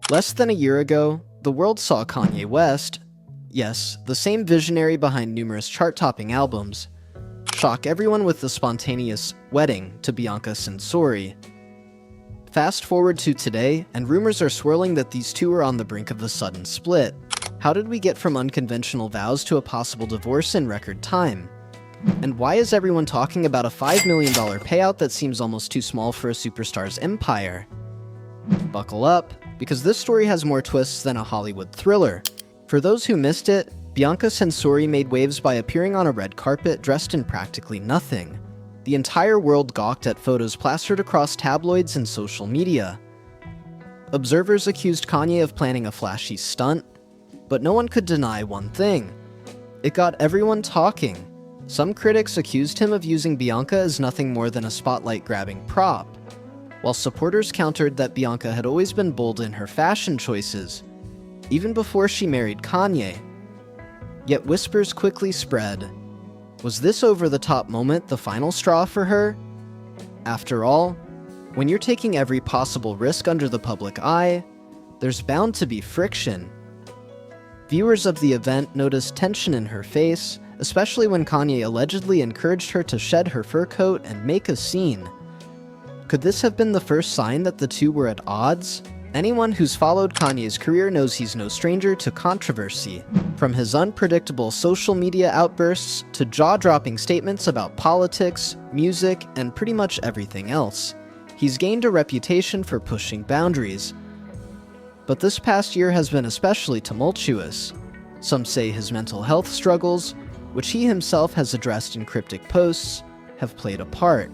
Less than a year ago, the world saw Kanye West, yes, the same visionary behind numerous chart-topping albums, shock everyone with the spontaneous wedding to Bianca Censori. Fast forward to today, and rumors are swirling that these two are on the brink of a sudden split. How did we get from unconventional vows to a possible divorce in record time? And why is everyone talking about a $5 million payout that seems almost too small for a superstar's empire? Buckle up, because this story has more twists than a Hollywood thriller. For those who missed it, Bianca Censori made waves by appearing on a red carpet dressed in practically nothing. The entire world gawked at photos plastered across tabloids and social media. Observers accused Kanye of planning a flashy stunt, but no one could deny one thing. It got everyone talking. Some critics accused him of using Bianca as nothing more than a spotlight-grabbing prop, while supporters countered that Bianca had always been bold in her fashion choices, even before she married Kanye. Yet whispers quickly spread. Was this over-the-top moment the final straw for her? After all, when you're taking every possible risk under the public eye, there's bound to be friction. Viewers of the event noticed tension in her face, especially when Kanye allegedly encouraged her to shed her fur coat and make a scene. Could this have been the first sign that the two were at odds? Anyone who's followed Kanye's career knows he's no stranger to controversy. From his unpredictable social media outbursts to jaw-dropping statements about politics, music, and pretty much everything else, he's gained a reputation for pushing boundaries. But this past year has been especially tumultuous. Some say his mental health struggles, which he himself has addressed in cryptic posts, have played a part.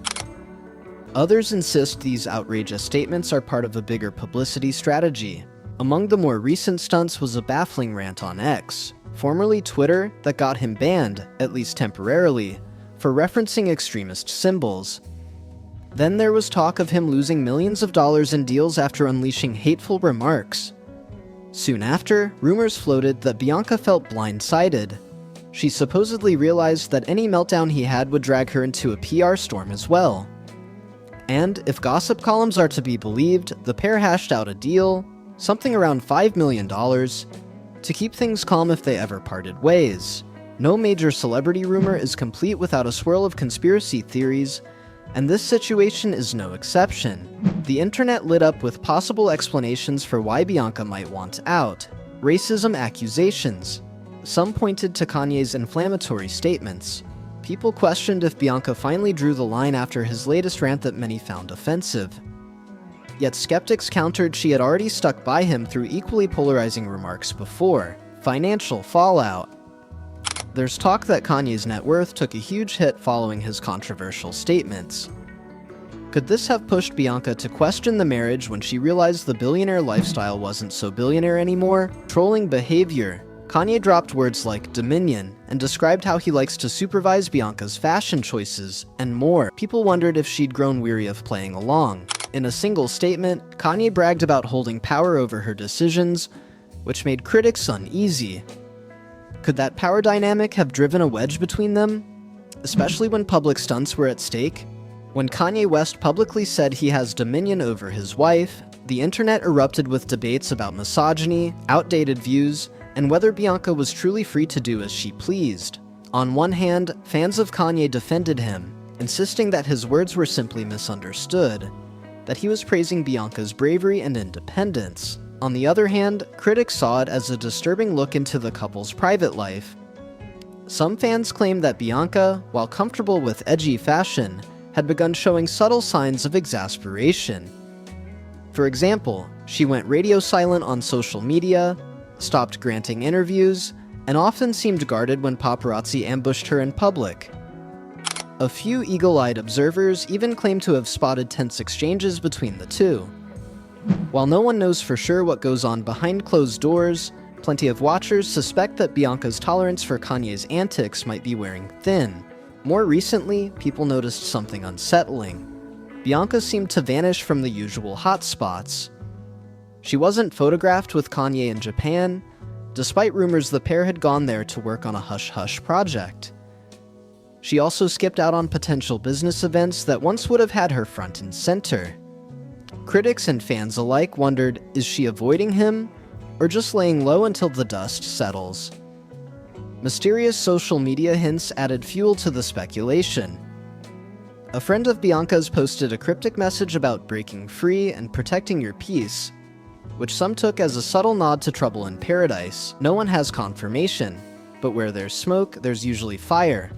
Others insist these outrageous statements are part of a bigger publicity strategy. Among the more recent stunts was a baffling rant on X, formerly Twitter, that got him banned, at least temporarily, for referencing extremist symbols. Then there was talk of him losing millions of dollars in deals after unleashing hateful remarks. Soon after, rumors floated that Bianca felt blindsided. She supposedly realized that any meltdown he had would drag her into a PR storm as well. And, if gossip columns are to be believed, the pair hashed out a deal, something around $5 million, to keep things calm if they ever parted ways. No major celebrity rumor is complete without a swirl of conspiracy theories, and this situation is no exception. The internet lit up with possible explanations for why Bianca might want out. Racism accusations. Some pointed to Kanye's inflammatory statements. People questioned if Bianca finally drew the line after his latest rant that many found offensive. Yet skeptics countered she had already stuck by him through equally polarizing remarks before. Financial fallout. There's talk that Kanye's net worth took a huge hit following his controversial statements. Could this have pushed Bianca to question the marriage when she realized the billionaire lifestyle wasn't so billionaire anymore? Trolling behavior. Kanye dropped words like dominion and described how he likes to supervise Bianca's fashion choices and more. People wondered if she'd grown weary of playing along. In a single statement, Kanye bragged about holding power over her decisions, which made critics uneasy. Could that power dynamic have driven a wedge between them? Especially when public stunts were at stake? When Kanye West publicly said he has dominion over his wife, the internet erupted with debates about misogyny, outdated views, and whether Bianca was truly free to do as she pleased. On one hand, fans of Kanye defended him, insisting that his words were simply misunderstood, that he was praising Bianca's bravery and independence. On the other hand, critics saw it as a disturbing look into the couple's private life. Some fans claimed that Bianca, while comfortable with edgy fashion, had begun showing subtle signs of exasperation. For example, she went radio silent on social media, stopped granting interviews, and often seemed guarded when paparazzi ambushed her in public. A few eagle-eyed observers even claim to have spotted tense exchanges between the two. While no one knows for sure what goes on behind closed doors, plenty of watchers suspect that Bianca's tolerance for Kanye's antics might be wearing thin. More recently, people noticed something unsettling. Bianca seemed to vanish from the usual hotspots. She wasn't photographed with Kanye in Japan, despite rumors the pair had gone there to work on a hush-hush project. She also skipped out on potential business events that once would have had her front and center. Critics and fans alike wondered, is she avoiding him, or just laying low until the dust settles? Mysterious social media hints added fuel to the speculation. A friend of Bianca's posted a cryptic message about breaking free and protecting your peace, which some took as a subtle nod to trouble in paradise. No one has confirmation, but where there's smoke, there's usually fire,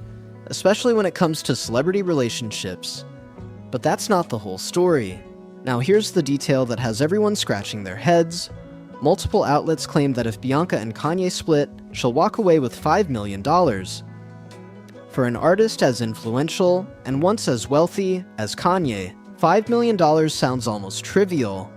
especially when it comes to celebrity relationships. But that's not the whole story. Now here's the detail that has everyone scratching their heads. Multiple outlets claim that if Bianca and Kanye split, she'll walk away with $5 million. For an artist as influential and once as wealthy as Kanye, $5 million sounds almost trivial,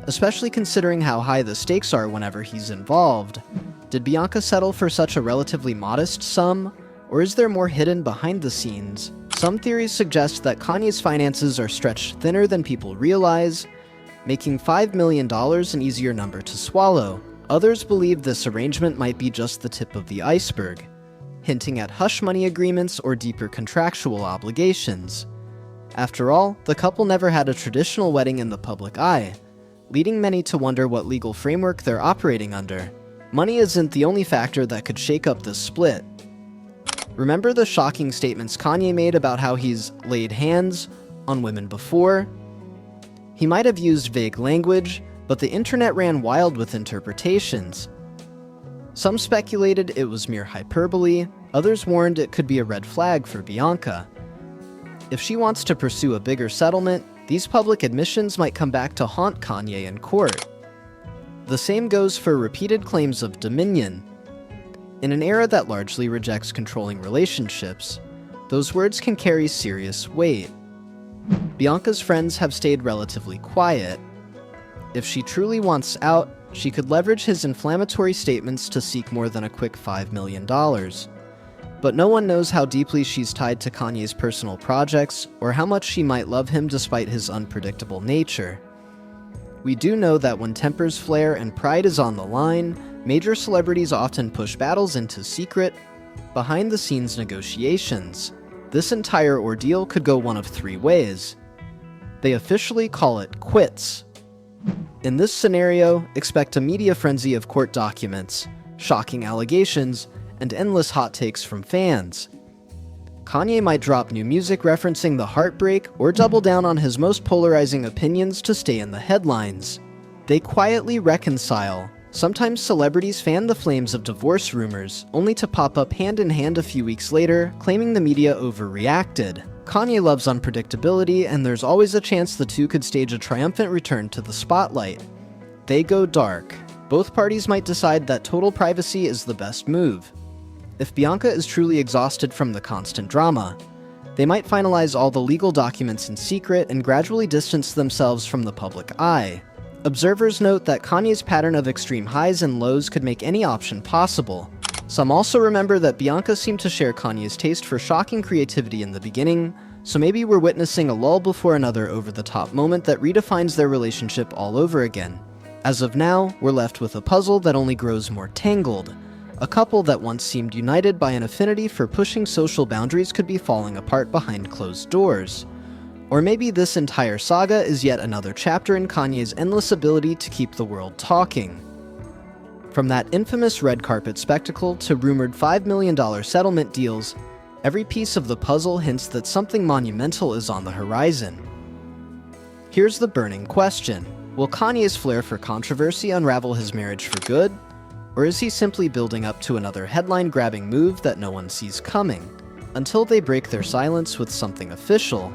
especially considering how high the stakes are whenever he's involved. Did Bianca settle for such a relatively modest sum, or is there more hidden behind the scenes? Some theories suggest that Kanye's finances are stretched thinner than people realize, making $5 million an easier number to swallow. Others believe this arrangement might be just the tip of the iceberg, hinting at hush money agreements or deeper contractual obligations. After all, the couple never had a traditional wedding in the public eye, leading many to wonder what legal framework they're operating under. Money isn't the only factor that could shake up this split. Remember the shocking statements Kanye made about how he's laid hands on women before? He might have used vague language, but the internet ran wild with interpretations. Some speculated it was mere hyperbole, others warned it could be a red flag for Bianca. If she wants to pursue a bigger settlement, these public admissions might come back to haunt Kanye in court. The same goes for repeated claims of dominion. In an era that largely rejects controlling relationships, those words can carry serious weight. Bianca's friends have stayed relatively quiet. If she truly wants out, she could leverage his inflammatory statements to seek more than a quick $5 million. But no one knows how deeply she's tied to Kanye's personal projects, or how much she might love him despite his unpredictable nature. We do know that when tempers flare and pride is on the line, major celebrities often push battles into secret, behind-the-scenes negotiations. This entire ordeal could go one of three ways. They officially call it quits. In this scenario, expect a media frenzy of court documents, shocking allegations, and endless hot takes from fans. Kanye might drop new music referencing the heartbreak or double down on his most polarizing opinions to stay in the headlines. They quietly reconcile. Sometimes celebrities fan the flames of divorce rumors, only to pop up hand in hand a few weeks later, claiming the media overreacted. Kanye loves unpredictability, and there's always a chance the two could stage a triumphant return to the spotlight. They go dark. Both parties might decide that total privacy is the best move. If Bianca is truly exhausted from the constant drama, they might finalize all the legal documents in secret and gradually distance themselves from the public eye. Observers note that Kanye's pattern of extreme highs and lows could make any option possible. Some also remember that Bianca seemed to share Kanye's taste for shocking creativity in the beginning, so maybe we're witnessing a lull before another over-the-top moment that redefines their relationship all over again. As of now, we're left with a puzzle that only grows more tangled. A couple that once seemed united by an affinity for pushing social boundaries could be falling apart behind closed doors. Or maybe this entire saga is yet another chapter in Kanye's endless ability to keep the world talking. From that infamous red carpet spectacle to rumored $5 million settlement deals, every piece of the puzzle hints that something monumental is on the horizon. Here's the burning question. Will Kanye's flair for controversy unravel his marriage for good? Or is he simply building up to another headline-grabbing move that no one sees coming? Until they break their silence with something official,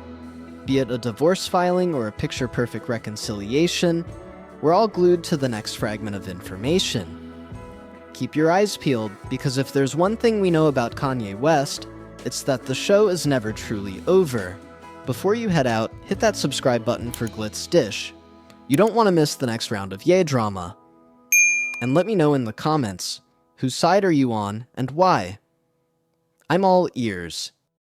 be it a divorce filing or a picture-perfect reconciliation, we're all glued to the next fragment of information. Keep your eyes peeled, because if there's one thing we know about Kanye West, it's that the show is never truly over. Before you head out, hit that subscribe button for Glitz Dish. You don't want to miss the next round of Ye drama. And let me know in the comments, whose side are you on and why? I'm all ears.